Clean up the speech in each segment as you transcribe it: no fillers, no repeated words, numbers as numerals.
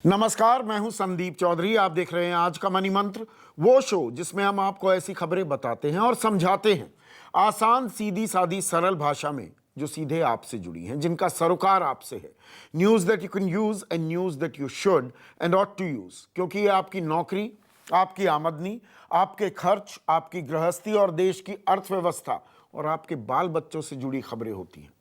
नमस्कार, मैं हूं संदीप चौधरी। आप देख रहे हैं आज का मनी मंत्र, वो शो जिसमें हम आपको ऐसी खबरें बताते हैं और समझाते हैं आसान, सीधी सादी, सरल भाषा में, जो सीधे आपसे जुड़ी हैं, जिनका सरोकार आपसे है। News that you can use and news that you should and ought to use, क्योंकि ये आपकी नौकरी, आपकी आमदनी, आपके खर्च, आपकी गृहस्थी और देश की अर्थव्यवस्था और आपके बाल बच्चों से जुड़ी खबरें होती हैं।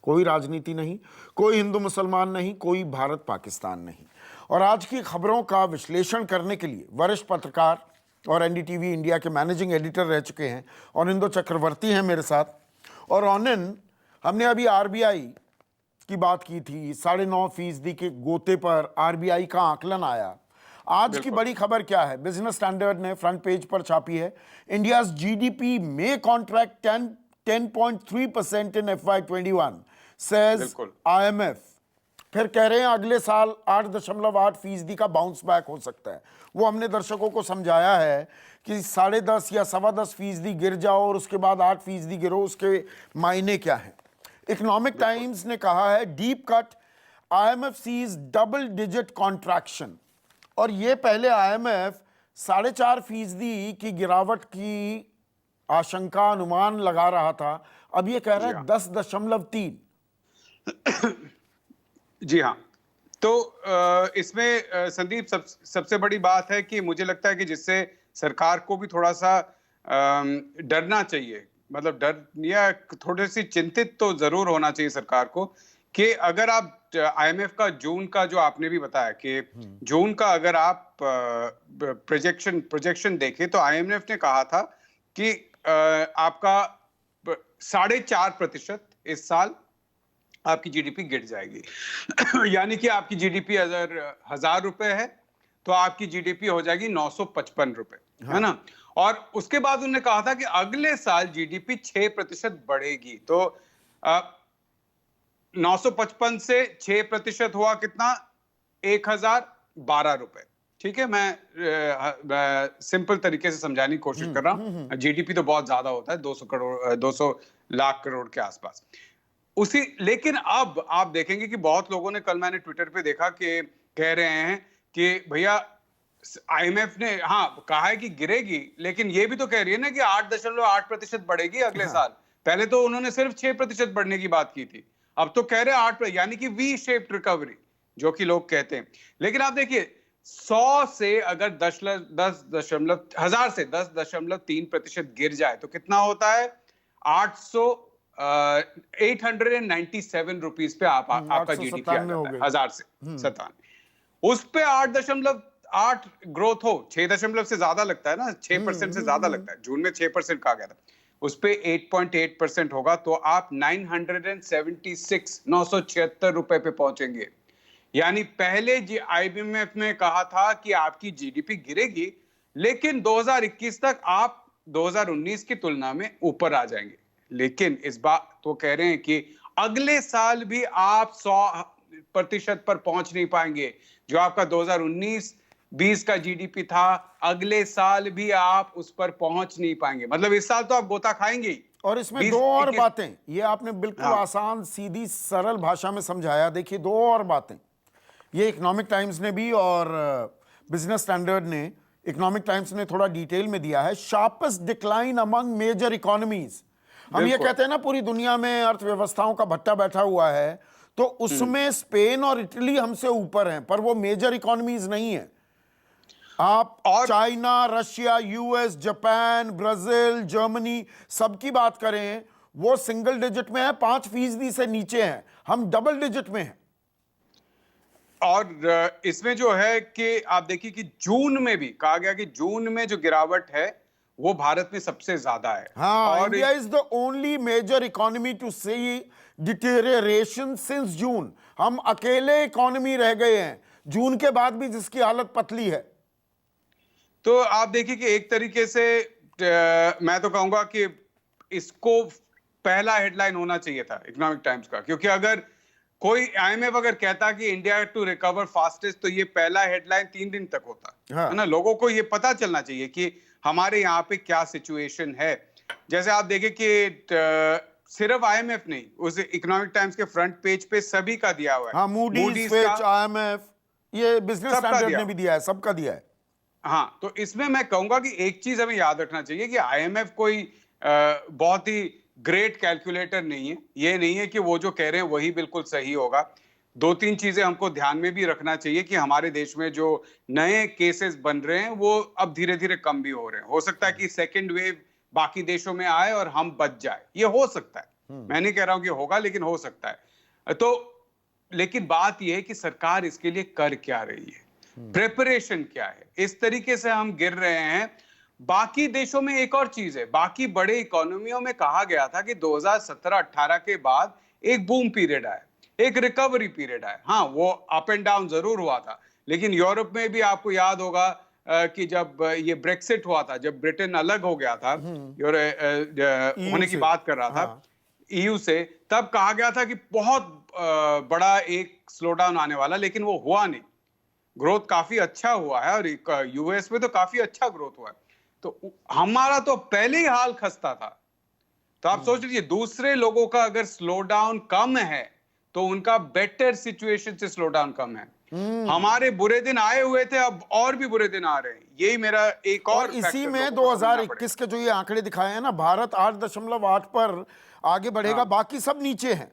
कोई राजनीति नहीं, कोई हिंदू मुसलमान नहीं, कोई भारत पाकिस्तान नहीं। और आज की खबरों का विश्लेषण करने के लिए वरिष्ठ पत्रकार और एनडीटीवी इंडिया के मैनेजिंग एडिटर रह चुके हैं ऑनिंदो चक्रवर्ती हैं मेरे साथ। और ऑनिन, हमने अभी आरबीआई की बात की थी, 9.5% के गोते पर आरबीआई का आकलन आया। आज की बड़ी खबर क्या है? बिजनेस स्टैंडर्ड ने फ्रंट पेज पर छापी है, इंडियाज जीडीपी में कॉन्ट्रैक्ट 10.3% इन FY21 सेज IMF। फिर कह रहे हैं अगले साल 8.8% का बाउंस बैक हो सकता है। वो हमने दर्शकों को समझाया है कि 10.5 या 10.25% गिर जाओ और उसके बाद 8% गिरो, उसके मायने क्या है। इकोनॉमिक टाइम्स ने कहा है deep cut, IMF sees double digit contraction. और ये पहले IMF 4.5% की गिरावट की आशंका, अनुमान लगा रहा था, अब ये कह रहा है 10.3। जी हाँ। तो इसमें संदीप सबसे बड़ी बात है कि मुझे लगता है कि जिससे सरकार को भी थोड़ा सा डरना चाहिए, मतलब डर या थोड़ी सी चिंतित तो जरूर होना चाहिए सरकार को, कि अगर आप IMF का जून का जो आपने भी बताया कि जून का अगर आप प्रोजेक्शन देखें तो IMF ने कहा था कि आपका 4.5% इस साल आपकी जीडीपी गिर जाएगी। यानी कि आपकी जीडीपी अगर 1,000 रुपए है तो आपकी जीडीपी हो जाएगी 955 रुपए, है ना। और उसके बाद उन्होंने कहा था कि अगले साल जीडीपी 6% बढ़ेगी। तो 955 से 6% हुआ कितना? 1,012 रुपए। ठीक है, मैं सिंपल तरीके से समझाने की कोशिश कर रहा हूं। जीडीपी तो बहुत ज्यादा होता है, 200 लाख करोड़ के आसपास उसी। लेकिन अब आप देखेंगे कि बहुत लोगों ने, कल मैंने ट्विटर पे देखा कि कह रहे हैं कि भैया IMF ने हाँ कहा है कि गिरेगी, लेकिन ये भी तो कह रही है ना कि 8.8% बढ़ेगी अगले साल। पहले तो उन्होंने सिर्फ 6% बढ़ने की बात की थी, अब तो कह रहे हैं 8, यानी कि वी शेप्ड रिकवरी जो कि लोग कहते हैं। लेकिन आप देखिए 100 से अगर 10,000 से 10.3% गिर जाए तो कितना होता है? 897 रुपीज पे आपका जीडीपी आ जाता है, 1,000 से 97। उस पे 8.8 ग्रोथ हो, 6 से ज्यादा लगता है ना, 6% से ज्यादा लगता है। जून में 6% कहा गया था, उस पे 8.8% होगा तो आप 976 रुपए पे पहुंचेंगे। यानी पहले IMF ने कहा था कि आपकी जीडीपी गिरेगी, लेकिन 2021 तक आप 2019 की तुलना में ऊपर आ जाएंगे। लेकिन इस बार तो कह रहे हैं कि अगले साल भी आप 100% पर पहुंच नहीं पाएंगे। जो आपका 2019-20 का जीडीपी था, अगले साल भी आप उस पर पहुंच नहीं पाएंगे। मतलब इस साल तो आप गोता खाएंगे ही। और इसमें दो और बातें, ये आपने बिल्कुल आसान, सीधी, सरल भाषा में समझाया। देखिए, दो और बातें ये इकोनॉमिक टाइम्स ने भी और बिजनेस स्टैंडर्ड ने, इकोनॉमिक टाइम्स ने थोड़ा डिटेल में दिया है। Sharpest decline among major economies. हम ये कहते हैं ना पूरी दुनिया में अर्थव्यवस्थाओं का भट्टा बैठा हुआ है, तो उसमें स्पेन और इटली हमसे ऊपर हैं, पर वो मेजर इकोनॉमीज नहीं है। आप China, Russia, US, Japan, Brazil, Germany सबकी बात करें, वो सिंगल डिजिट में है, 5% से नीचे हैं। हम डबल डिजिट में हैं। और इसमें जो है कि आप देखिए कि जून में भी कहा गया कि जून में जो गिरावट है वो भारत में सबसे ज्यादा है। हाँ, और India is the only major economy to see deterioration since June. हम अकेले इकोनॉमी रह गए हैं जून के बाद भी जिसकी हालत पतली है। तो आप देखिए कि एक तरीके से मैं तो कहूंगा कि इसको पहला हेडलाइन होना चाहिए था इकोनॉमिक टाइम्स का, क्योंकि अगर कोई IMF अगर कहता कि इंडिया टू रिकवर फास्टेस्ट, तो ये पहला हेडलाइन 3 दिन तक होता है ना। लोगों को ये पता चलना चाहिए कि हमारे यहाँ पे क्या सिचुएशन है। जैसे आप देखें कि सिर्फ IMF नहीं, उस इकोनॉमिक टाइम्स के फ्रंट पेज पे सभी का दिया हुआ है। हाँ, मूडीज, फिच, IMF। ये बिजनेस सबका स्टैंडर्ड दिया। ने भी दिया है, सबका दिया है। हाँ, तो इसमें मैं कहूंगा कि एक चीज हमें याद रखना चाहिए कि आईएमएफ कोई बहुत ही ग्रेट कैलकुलेटर नहीं है। ये नहीं है कि वो जो कह रहे हैं वही बिल्कुल सही होगा। दो तीन चीजें हमको ध्यान में भी रखना चाहिए कि हमारे देश में जो नए केसेस बन रहे हैं वो अब धीरे धीरे कम भी हो रहे हैं। हो सकता है कि सेकेंड वेव बाकी देशों में आए और हम बच जाए, ये हो सकता है। मैं नहीं कह रहा हूं कि होगा, लेकिन हो सकता है। तो लेकिन बात यह है कि सरकार इसके लिए कर क्या रही है, प्रिपरेशन क्या है। इस तरीके से हम गिर रहे हैं। बाकी देशों में एक और चीज है, बाकी बड़े इकोनॉमियों में कहा गया था कि 2017-18 के बाद एक बूम पीरियड आया, एक रिकवरी पीरियड आया। हाँ, वो अप एंड डाउन जरूर हुआ था, लेकिन यूरोप में भी आपको याद होगा कि जब ये ब्रेक्सिट हुआ था, जब ब्रिटेन अलग हो गया था, होने की बात कर रहा था ईयू से, तब कहा गया था कि बहुत बड़ा एक स्लोडाउन आने वाला, लेकिन वो हुआ नहीं। ग्रोथ काफी अच्छा हुआ है और यूएस में तो काफी अच्छा ग्रोथ हुआ है। तो हमारा तो पहले ही हाल खस्ता था। तो आप सोच लीजिए, दूसरे लोगों का अगर स्लो डाउन कम है तो उनका बेटर सिचुएशन से स्लो डाउन कम है। हमारे बुरे दिन आए हुए थे, अब और भी बुरे दिन आ रहे हैं। यही मेरा एक और इसी में 2021 के जो ये आंकड़े दिखाए हैं ना, भारत 8.8 पर आगे बढ़ेगा, बाकी सब नीचे हैं।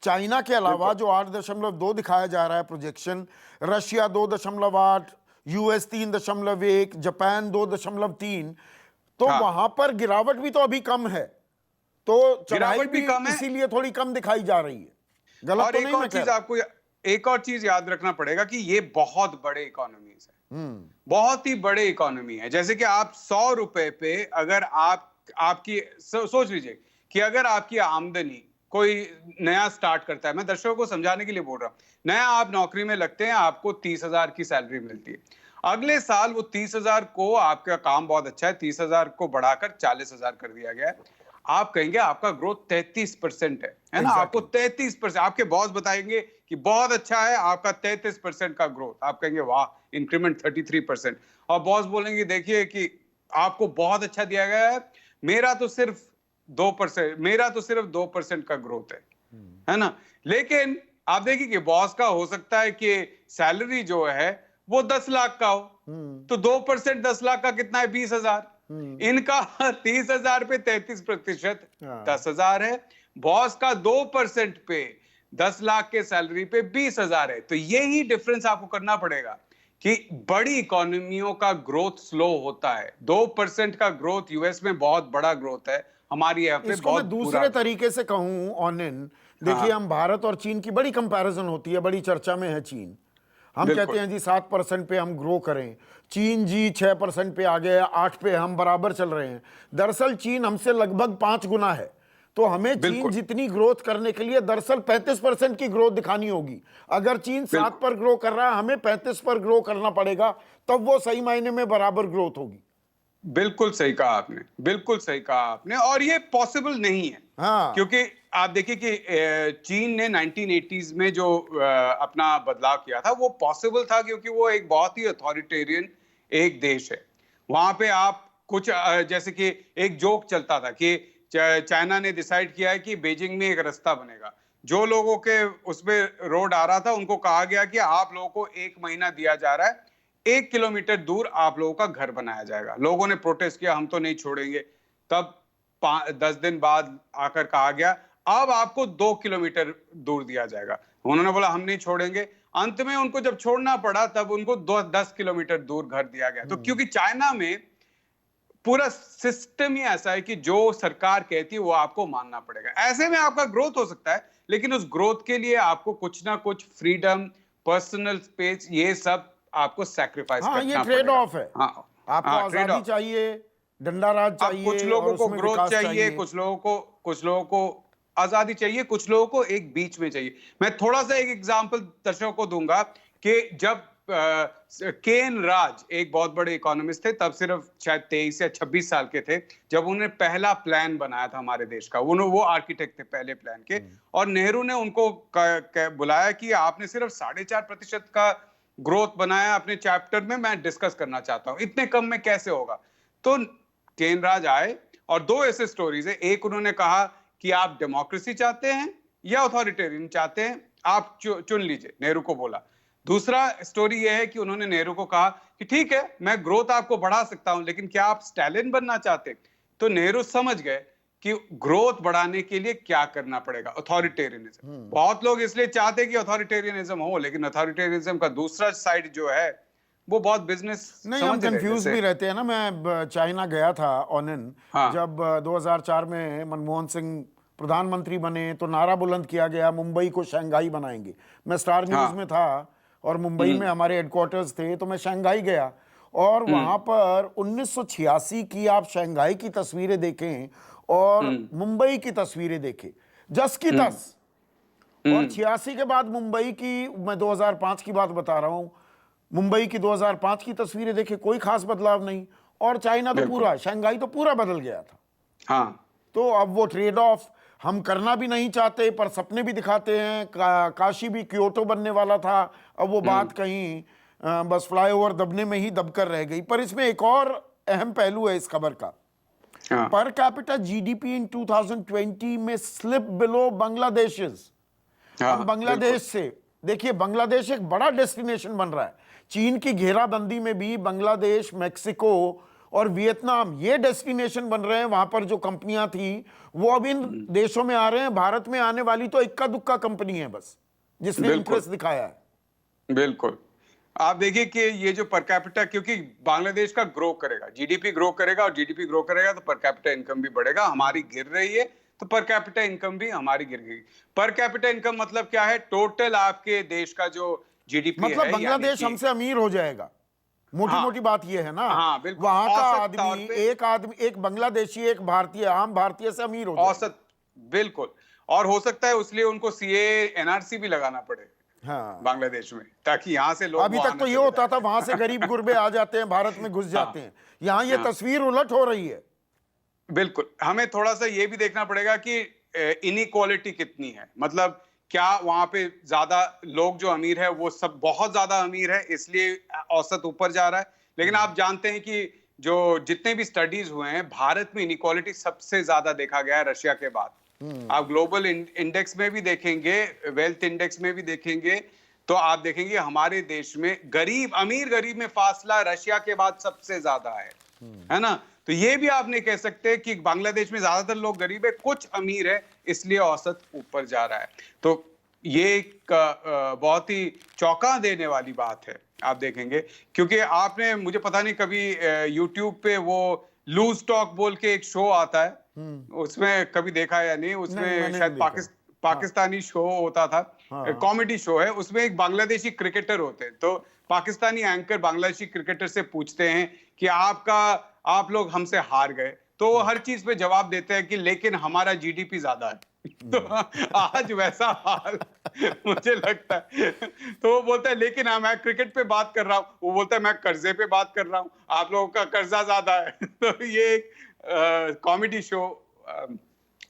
चाइना के अलावा जो 8.2 दिखाया जा रहा है प्रोजेक्शन, रशिया 2.8, यूएस 3.1, जापान 2.3, तो वहां पर गिरावट भी तो अभी कम है। तो चढ़ाई भी कम है, इसीलिए थोड़ी कम दिखाई जा रही है। गलत और तो नहीं मैं कह रहा। आपको एक और चीज याद रखना पड़ेगा कि ये बहुत बड़े इकोनॉमीज है, बहुत ही बड़े इकोनॉमी है। जैसे कि आप 100 रुपए पे अगर आपकी सोच लीजिए कि अगर आपकी आमदनी, कोई नया स्टार्ट करता है, मैं दर्शकों को समझाने के लिए बोल रहा हूं, नया आप नौकरी में लगते हैं, आपको 30,000 की सैलरी मिलती है। अगले साल वो 30,000 को, आपका काम बहुत अच्छा है, 30,000 को बढ़ाकर 40,000 कर दिया गया है। आप कहेंगे आपका ग्रोथ 33% है ना, आपको 33%, आपके बॉस बताएंगे कि बहुत अच्छा है आपका 33% का ग्रोथ, आप कहेंगे वाह, इंक्रीमेंट 33%। और बॉस बोलेंगे देखिए कि आपको बहुत अच्छा दिया गया है, मेरा तो सिर्फ 2% का ग्रोथ है ना। लेकिन आप देखिए कि बॉस का हो सकता है कि सैलरी जो है वो 10 लाख का हो, तो 2% 10 लाख का कितना है, 20,000। इनका 30,000 पे 33% 10,000 है, बॉस का 2% पे 10 लाख के सैलरी पे 20,000 है। तो यही डिफरेंस आपको करना पड़ेगा कि बड़ी इकोनॉमियों का ग्रोथ स्लो होता है। 2% का ग्रोथ यूएस में बहुत बड़ा ग्रोथ है, हमारी यहाँ पे इसको बहुत मैं दूसरे तरीके से कहूं ऑनिन, देखिए हम भारत और चीन की बड़ी कंपैरिजन होती है, बड़ी चर्चा में है चीन। हम कहते हैं जी 7% पे हम ग्रो करें, चीन जी 6% पे आ गया, 8 पे हम बराबर चल रहे हैं। दरअसल चीन हमसे लगभग 5 गुना है। तो हमें चीन जितनी ग्रोथ करने के लिए दरअसल 35% की ग्रोथ दिखानी होगी। अगर चीन 7 पर ग्रो कर रहा है, हमें 35 पर ग्रो करना पड़ेगा, तब वो सही मायने में बराबर ग्रोथ होगी। बिल्कुल सही कहा आपने, बिल्कुल सही कहा आपने, और ये पॉसिबल नहीं है। हाँ, क्योंकि आप देखिए कि चीन ने 1980s में जो अपना बदलाव किया था वो पॉसिबल था क्योंकि वो एक बहुत ही अथॉरिटेरियन एक देश है। वहां पे आप कुछ जैसे कि एक जोक चलता था कि चाइना ने डिसाइड किया है कि बीजिंग में एक रास्ता बनेगा। जो लोगों के उसमें रोड आ रहा था उनको कहा गया कि आप लोगों को 1 महीना दिया जा रहा है, 1 किलोमीटर दूर आप लोगों का घर बनाया जाएगा। लोगों ने प्रोटेस्ट किया, हम तो नहीं छोड़ेंगे। तब 10 दिन बाद आकर कहा गया अब आपको 2 किलोमीटर दूर दिया जाएगा। उन्होंने बोला हम नहीं छोड़ेंगे। अंत में उनको जब छोड़ना पड़ा तब उनको 10 किलोमीटर दूर घर दिया गया। तो क्योंकि चाइना में पूरा सिस्टम ही ऐसा है कि जो सरकार कहती है वो आपको मानना पड़ेगा। ऐसे में आपका ग्रोथ हो सकता है, लेकिन उस ग्रोथ के लिए आपको कुछ ना कुछ फ्रीडम, पर्सनल स्पेस, ये सब आपको सैक्रिफाइस करना पड़ेगा। ये ट्रेड ऑफ है। हाँ, आपको आजादी चाहिए, डंडा राज चाहिए, कुछ लोगों को ग्रोथ चाहिए, कुछ लोगों को आजादी चाहिए, कुछ लोगों को एक बीच में चाहिए। मैं थोड़ा सा एक एग्जांपल दर्शकों को दूंगा कि जब केन राज एक बहुत बड़े इकोनॉमिस्ट थे, तब सिर्फ शायद 23 या 26 साल के थे, जब उन्होंने पहला प्लान बनाया था हमारे देश का। वो आर्किटेक्ट थे पहले प्लान के, और नेहरू ने उनको बुलाया कि आपने सिर्फ 4.5% का ग्रोथ बनाया अपने चैप्टर में, मैं डिस्कस करना चाहता हूं, इतने कम में कैसे होगा। तो केन राज आए और 2 ऐसे स्टोरीज है। एक, उन्होंने कहा कि आप डेमोक्रेसी चाहते हैं या अथॉरिटेरियन चाहते हैं, आप चुन लीजिए, नेहरू को बोला। दूसरा स्टोरी यह है कि उन्होंने नेहरू को कहा कि ठीक है, मैं ग्रोथ आपको बढ़ा सकता हूं, लेकिन क्या आप स्टालिन बनना चाहते? तो नेहरू समझ गए कि ग्रोथ बढ़ाने के लिए क्या करना पड़ेगा, अथॉरिटेरियनिज्म। बहुत लोग इसलिए चाहते कि अथॉरिटेरियनिज्म हो, लेकिन अथॉरिटेरियनिज्म का दूसरा साइड जो है वो बहुत बिजनेस नहीं, हम कंफ्यूज भी रहते हैं ना। मैं चाइना गया था ऑनन, हाँ। जब 2004 में मनमोहन सिंह प्रधानमंत्री बने तो नारा बुलंद किया गया मुंबई को शंघाई बनाएंगे। मैं स्टार न्यूज़ में था और मुंबई में हमारे हेडक्वार्टर्स थे, तो मैं शंघाई गया और वहां पर 1986 की आप शंघाई की तस्वीरें देखें और मुंबई की तस्वीरें देखें, जस की तस। और 86 के बाद मुंबई की, मैं 2005 की बात बता रहा हूं, मुंबई की 2005 की तस्वीरें देखें, कोई खास बदलाव नहीं। और चाइना तो पूरा, शंघाई तो पूरा बदल गया था। हाँ। तो अब वो ट्रेड ऑफ हम करना भी नहीं चाहते, पर सपने भी दिखाते हैं। काशी भी क्योटो बनने वाला था, अब वो बात कहीं बस फ्लाईओवर दबने में ही दबकर रह गई। पर इसमें एक और अहम पहलू है इस खबर का। हाँ। पर कैपिटा जीडीपी इन 2020 में स्लिप बिलो बांग्लादेश। अब बांग्लादेश से देखिए, बांग्लादेश एक बड़ा डेस्टिनेशन बन रहा है। चीन की घेराबंदी में भी बांग्लादेश, मेक्सिको और वियतनाम ये डेस्टिनेशन बन रहे हैं। वहां पर जो कंपनियां थी वो अब इन देशों में आ रहे हैं। भारत में आने वाली तो इक्का दुक्का कंपनी है बस, जिसने इंटरेस्ट दिखाया है। बिल्कुल। आप देखिए कि ये जो पर कैपिटा, क्योंकि बांग्लादेश का ग्रो करेगा, जीडीपी ग्रो करेगा, और जीडीपी ग्रो करेगा तो पर कैपिटा इनकम भी बढ़ेगा। हमारी गिर रही है तो पर कैपिटा इनकम भी हमारी गिर गई। पर कैपिटा इनकम मतलब क्या है? टोटल आपके देश का जो जीडीपी है, मतलब बांग्लादेश हमसे अमीर हो जाएगा। मोटी मोटी बात यह है ना। हाँ, बिल्कुल। वहां का औसत आदमी, एक बांग्लादेशी एक भारतीय, आम भारतीय से अमीर हो जाएगा। औसत, बिल्कुल। और हो सकता है उसलिए उनको सीए एनआरसी भी लगाना पड़े बांग्लादेश में, ताकि यहां से लोग, अभी तक तो ये होता था वहां से गरीब गुरबे आ जाते हैं, भारत में घुस जाते हैं। यहाँ ये तस्वीर उलट हो रही है। बिल्कुल। हमें थोड़ा सा ये भी देखना पड़ेगा कि इनइक्वालिटी कितनी है। मतलब क्या वहां पे ज्यादा लोग जो अमीर है वो सब बहुत ज्यादा अमीर है, इसलिए औसत ऊपर जा रहा है। लेकिन आप जानते हैं कि जो जितने भी स्टडीज हुए हैं, भारत में इनइक्वालिटी सबसे ज्यादा देखा गया है रशिया के बाद। आप ग्लोबल इंडेक्स में भी देखेंगे, वेल्थ इंडेक्स में भी देखेंगे, तो आप देखेंगे हमारे देश में गरीब अमीर गरीब में फासला रशिया के बाद सबसे ज्यादा है ना। तो ये भी आप नहीं कह सकते कि बांग्लादेश में ज्यादातर लोग गरीब है, कुछ अमीर है, इसलिए औसत ऊपर जा रहा है। तो ये एक बहुत ही चौंका देने वाली बात है। आप देखेंगे, क्योंकि आपने, मुझे पता नहीं, कभी यूट्यूब पे वो लूज टॉक बोल के एक शो आता है, उसमें कभी देखा या नहीं? उसमें शायद पाकिस्तानी शो होता था, कॉमेडी शो है। उसमें एक बांग्लादेशी क्रिकेटर होते हैं, तो पाकिस्तानी एंकर बांग्लादेशी क्रिकेटर से पूछते हैं कि आप लोग हमसे हार गए, तो वो हर चीज पे जवाब देते हैं कि लेकिन हमारा जीडीपी ज्यादा है। तो आज वैसा हाल मुझे लगता है। तो वो बोलता है लेकिन मैं क्रिकेट पे बात कर रहा हूँ, वो बोलता है मैं कर्जे पे बात कर रहा हूँ, आप लोगों का कर्जा ज्यादा है। तो ये एक कॉमेडी शो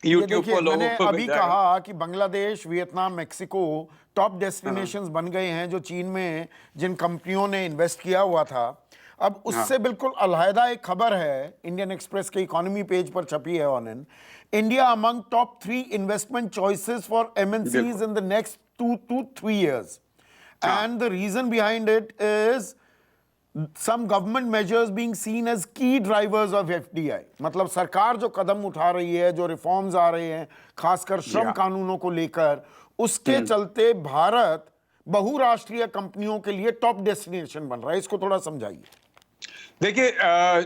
यूट्यूब पर लोगों को अभी कहा कि Bangladesh, Vietnam, Mexico top destinations बन गए हैं, जो चीन में जिन कंपनियों ने इन्वेस्ट किया हुआ था। अब उससे बिल्कुल अलहदा एक खबर है, इंडियन एक्सप्रेस के इकोनॉमी पेज पर छपी है online. India among top 3 investment choices for MNCs in the next 2 to 3 years, and the reason behind it is some government measures being seen as key drivers of FDI। मतलब सरकार जो कदम उठा रही है, जो रिफॉर्म्स आ रहे हैं, खासकर श्रम कानूनों को लेकर, उसके चलते भारत बहुराष्ट्रीय कंपनियों के लिए टॉप डेस्टिनेशन बन रहा है। इसको थोड़ा समझाइए। देखिए,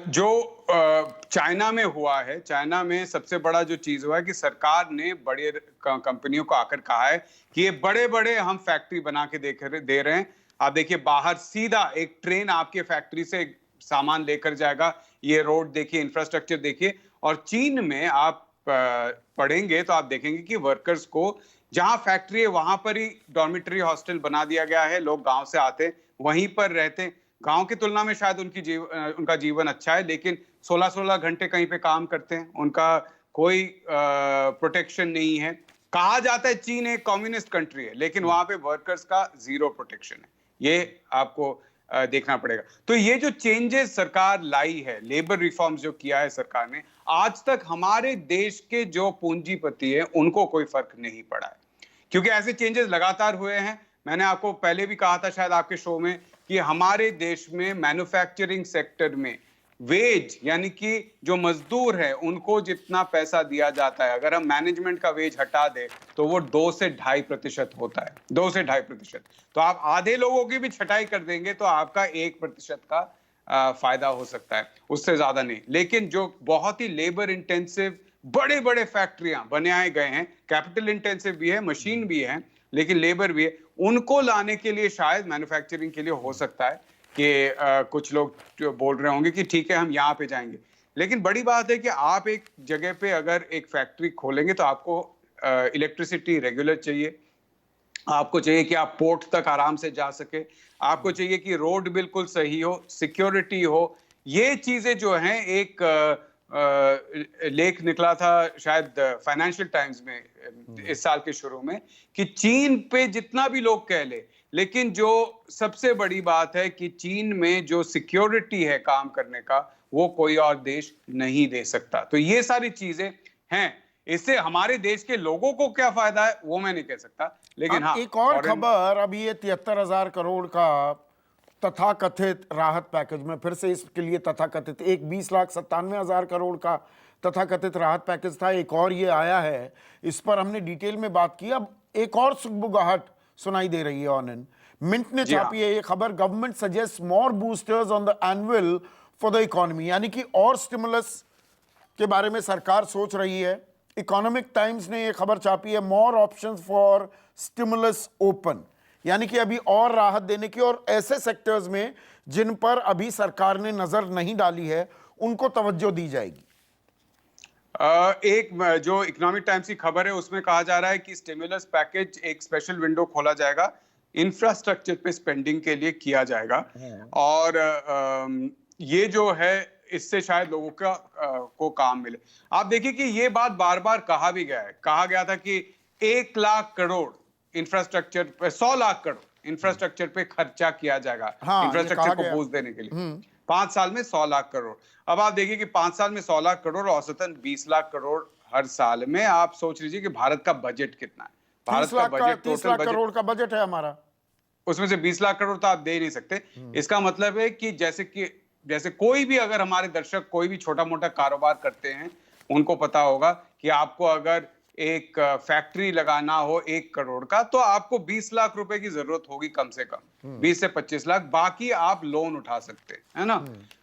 जो चाइना में हुआ है, चाइना में सबसे बड़ा जो चीज हुआ है कि सरकार ने बड़े कंपनियों को आकर कहा है कि ये बड़े बड़े हम फैक्ट्री बना के दे रहे हैं। आप देखिए, बाहर सीधा एक ट्रेन आपके फैक्ट्री से सामान लेकर जाएगा। ये रोड देखिए, इंफ्रास्ट्रक्चर देखिए। और चीन में आप पढ़ेंगे तो आप देखेंगे कि वर्कर्स को जहां फैक्ट्री है वहां पर ही डॉर्मिटरी हॉस्टल बना दिया गया है। लोग गांव से आते, वहीं पर रहते। गांव की तुलना में शायद उनका जीवन अच्छा है, लेकिन 16-16 घंटे कहीं पे काम करते हैं, उनका कोई प्रोटेक्शन नहीं है। कहा जाता है चीन एक कम्युनिस्ट कंट्री है, लेकिन वहां पे वर्कर्स का 0 प्रोटेक्शन है। ये आपको देखना पड़ेगा। तो ये जो चेंजेस सरकार लाई है, लेबर रिफॉर्म्स जो किया है सरकार ने, आज तक हमारे देश के जो पूंजीपति है उनको कोई फर्क नहीं पड़ा है, क्योंकि ऐसे चेंजेस लगातार हुए हैं। मैंने आपको पहले भी कहा था शायद आपके शो में कि हमारे देश में मैन्युफैक्चरिंग सेक्टर में वेज यानी कि जो मजदूर है उनको जितना पैसा दिया जाता है, अगर हम मैनेजमेंट का वेज हटा दे तो वो 2 से 2.5% होता है, 2 से 2.5%। तो आप आधे लोगों की भी छटाई कर देंगे तो आपका 1% का फायदा हो सकता है, उससे ज्यादा नहीं। लेकिन जो बहुत ही लेबर इंटेंसिव बड़े बड़े फैक्ट्रियां बनाए गए हैं, कैपिटल इंटेंसिव भी है, मशीन भी है, लेकिन लेबर भी है, उनको लाने के लिए शायद मैन्युफैक्चरिंग के लिए हो सकता है कि कुछ लोग जो बोल रहे होंगे कि ठीक है हम यहाँ पे जाएंगे। लेकिन बड़ी बात है कि आप एक जगह पे अगर एक फैक्ट्री खोलेंगे तो आपको इलेक्ट्रिसिटी रेगुलर चाहिए, आपको चाहिए कि आप पोर्ट तक आराम से जा सके, आपको चाहिए कि रोड बिल्कुल सही हो, सिक्योरिटी हो। ये चीजें जो हैं एक लेख निकला था शायद फाइनेंशियल टाइम्स में इस साल के शुरू में कि चीन पे जितना भी लोग कह ले, लेकिन जो सबसे बड़ी बात है कि चीन में जो सिक्योरिटी है काम करने का वो कोई और देश नहीं दे सकता। तो ये सारी चीजें हैं। इससे हमारे देश के लोगों को क्या फायदा है वो मैं नहीं कह सकता, लेकिन हाँ एक और खबर, अभी ये 73,000 करोड़ का तथाकथित राहत पैकेज में, फिर से इसके लिए तथाकथित, एक 20,97,000 करोड़ का तथाकथित राहत पैकेज था, एक और ये आया है, इस पर हमने डिटेल में बात की। अब एक और सुगबुगाहट सुनाई दे रही है ऑनलाइन। मिंट ने छापी है ये खबर, government suggest more boosters on the annual for the economy, यानी कि और स्टिमुलस के बारे में सरकार सोच रही है। इकोनॉमिक टाइम्स ने ये खबर छापी है, more options for stimulus open, यानी कि अभी और राहत देने की, और ऐसे सेक्टर्स में जिन पर अभी सरकार ने नजर नहीं डाली है उनको तवज्जो दी जाएगी। एक जो इकोनॉमिक टाइम्स की खबर है उसमें कहा जा रहा है कि स्टिमुलस पैकेज एक स्पेशल विंडो खोला जाएगा, इंफ्रास्ट्रक्चर पे स्पेंडिंग के लिए किया जाएगा, और ये जो है इससे शायद लोगों का को काम मिले। आप देखिए कि ये बात बार बार कहा भी गया है, कहा गया था कि 1 लाख करोड़ इंफ्रास्ट्रक्चर पे, 100 लाख करोड़ इंफ्रास्ट्रक्चर पे खर्चा किया जाएगा, इंफ्रास्ट्रक्चर को बूस्ट देने के लिए 5 साल में 100 लाख करोड़। अब आप देखिए कि 5 साल में 100 लाख करोड़, औसतन 20 लाख करोड़ हर साल में। आप सोच लीजिए कि भारत का बजट कितना है, भारत का बजट 30 लाख करोड़ का बजट है हमारा, उसमें से 20 लाख करोड़ तो आप दे ही नहीं सकते। इसका मतलब है कि जैसे कोई भी, अगर हमारे दर्शक कोई भी छोटा मोटा कारोबार करते हैं उनको पता होगा कि आपको अगर एक फैक्ट्री लगाना हो 1 करोड़ का तो आपको 20 लाख रुपए की जरूरत होगी कम से कम, 20 से 25 लाख, बाकी आप लोन उठा सकते हैं ना।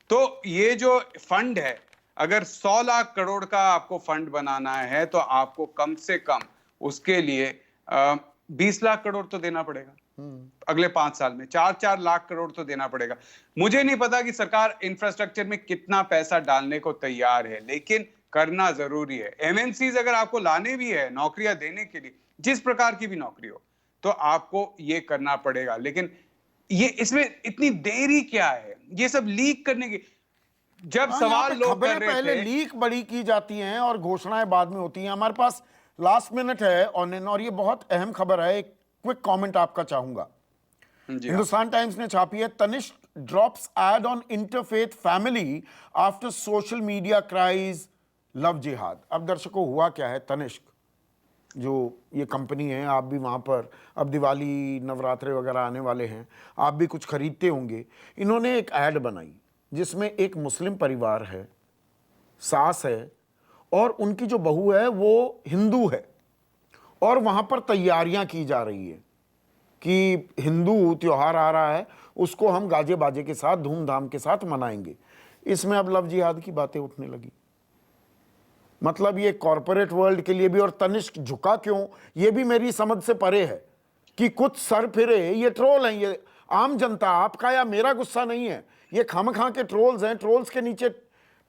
तो ये जो फंड है, अगर 100 लाख करोड़ का आपको फंड बनाना है तो आपको कम से कम उसके लिए 20 लाख करोड़ तो देना पड़ेगा, अगले 5 साल में 4-4 लाख करोड़ तो देना पड़ेगा। मुझे नहीं पता कि सरकार इंफ्रास्ट्रक्चर में कितना पैसा डालने को तैयार है, लेकिन करना जरूरी है। एमएनसीज अगर आपको लाने भी है नौकरियां देने के लिए, जिस प्रकार की भी नौकरी हो, तो आपको ये करना पड़ेगा। लेकिन ये इसमें इतनी देरी क्या है, ये सब लीक करने की? जब सवाल लोग कर रहे थे, पहले लीक बड़ी की जाती हैं और घोषणाएं बाद में होती हैं। हमारे पास लास्ट मिनट है ऑनलाइन, और ये बहुत अहम खबर है, एक क्विक कमेंट आपका चाहूंगा। हिंदुस्तान टाइम्स ने छापी है, Tanishq drops ad on interfaith family after social media cries love jihad. अब दर्शकों हुआ क्या है, तनिष्क जो ये कंपनी है, आप भी वहाँ पर, अब दिवाली नवरात्रे वगैरह आने वाले हैं, आप भी कुछ खरीदते होंगे। इन्होंने एक ऐड बनाई जिसमें एक मुस्लिम परिवार है, सास है और उनकी जो बहू है वो हिंदू है, और वहाँ पर तैयारियां की जा रही है कि हिंदू त्योहार आ रहा है, उसको हम गाजे बाजे के साथ धूमधाम के साथ मनाएंगे। इसमें अब लव जिहाद की बातें उठने लगी। मतलब ये कॉरपोरेट वर्ल्ड के लिए भी, और तनिष्क झुका क्यों ये भी मेरी समझ से परे है कि कुछ सर फिरे। ये ट्रोल हैं, ये आम जनता, आपका या मेरा गुस्सा नहीं है, ये खामखा के ट्रोल्स हैं। ट्रोल्स के नीचे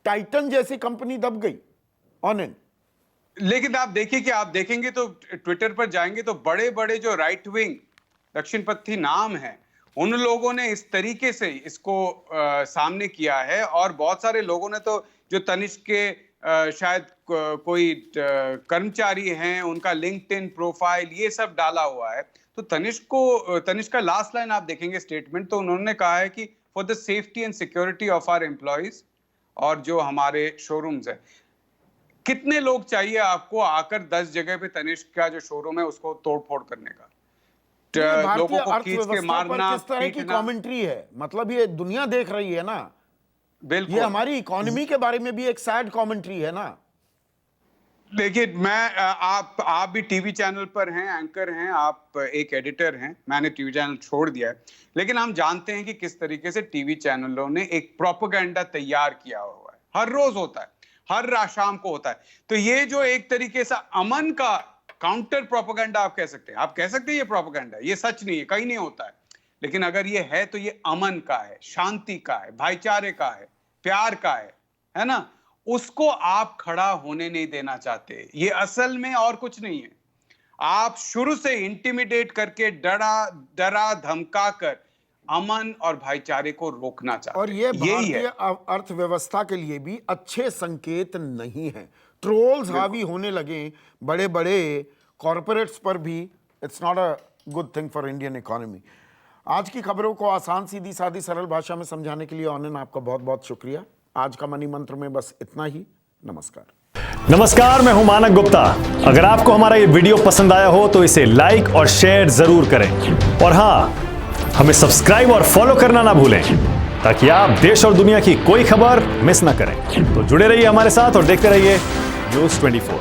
टाइटन जैसी कंपनी दब गई ऑनलाइन। लेकिन आप देखिए कि आप देखेंगे तो ट्विटर पर जाएंगे तो बड़े बड़े जो राइट विंग दक्षिणपंथी नाम है, उन लोगों ने इस तरीके से इसको सामने किया है। और बहुत सारे लोगों ने तो जो तनिष्क के शायद कोई कर्मचारी हैं, उनका लिंक्डइन प्रोफाइल ये सब डाला हुआ है। तो तनिष्क का लास्ट लाइन आप देखेंगे स्टेटमेंट, तो उन्होंने कहा है कि for the safety and security of our employees, और जो हमारे शोरूम्स है, कितने लोग चाहिए आपको आकर 10 जगह पे तनिष्क का जो शोरूम है उसको तोड़ फोड़ करने का? लोगों भारतीय को खींच के अर्थव्यवस्था पर मारना, किस तरह की पीटना। कमेंट्री है? मतलब ये दुनिया देख रही है ना, बिल्कुल। ये हमारी इकोनॉमी के बारे में भी एक सैड कमेंट्री है ना। देखिए, मैं आप भी टीवी चैनल पर हैं, एंकर हैं, आप एक एडिटर हैं। मैंने टीवी चैनल छोड़ दिया है, लेकिन हम जानते हैं कि किस तरीके से टीवी चैनलों ने एक प्रोपेगेंडा तैयार किया हुआ है। हर रोज होता है, हर शाम को होता है। तो ये जो एक तरीके से अमन का काउंटर प्रोपेगेंडा आप कह सकते हैं, आप कह सकते हैं ये प्रोपेगेंडा, ये सच नहीं है, कहीं नहीं होता है। लेकिन अगर ये है तो ये अमन का है, शांति का है, भाईचारे का है, प्यार का है ना? उसको आप खड़ा होने नहीं देना चाहते। ये असल में और कुछ नहीं है। आप शुरू से इंटिमिडेट करके डरा धमका कर अमन और भाईचारे को रोकना चाहते और ये यही है। भारतीय अर्थव्यवस्था के लिए भी अच्छे संकेत नहीं है। ट्रोल्स हावी होने लगे बड़े बड़े कॉरपोरेट्स पर भी। It's not a good thing for Indian economy. आज की खबरों को आसान, सीधी सादी, सरल भाषा में समझाने के लिए ऑनन आपका बहुत बहुत शुक्रिया। आज का मनी मंत्र में बस इतना ही। नमस्कार, मैं हूं मानक गुप्ता। अगर आपको हमारा ये वीडियो पसंद आया हो तो इसे लाइक और शेयर जरूर करें, और हां, हमें सब्सक्राइब और फॉलो करना ना भूलें ताकि आप देश और दुनिया की कोई खबर मिस ना करें। तो जुड़े रहिए हमारे साथ और देखते रहिए न्यूज़ 24।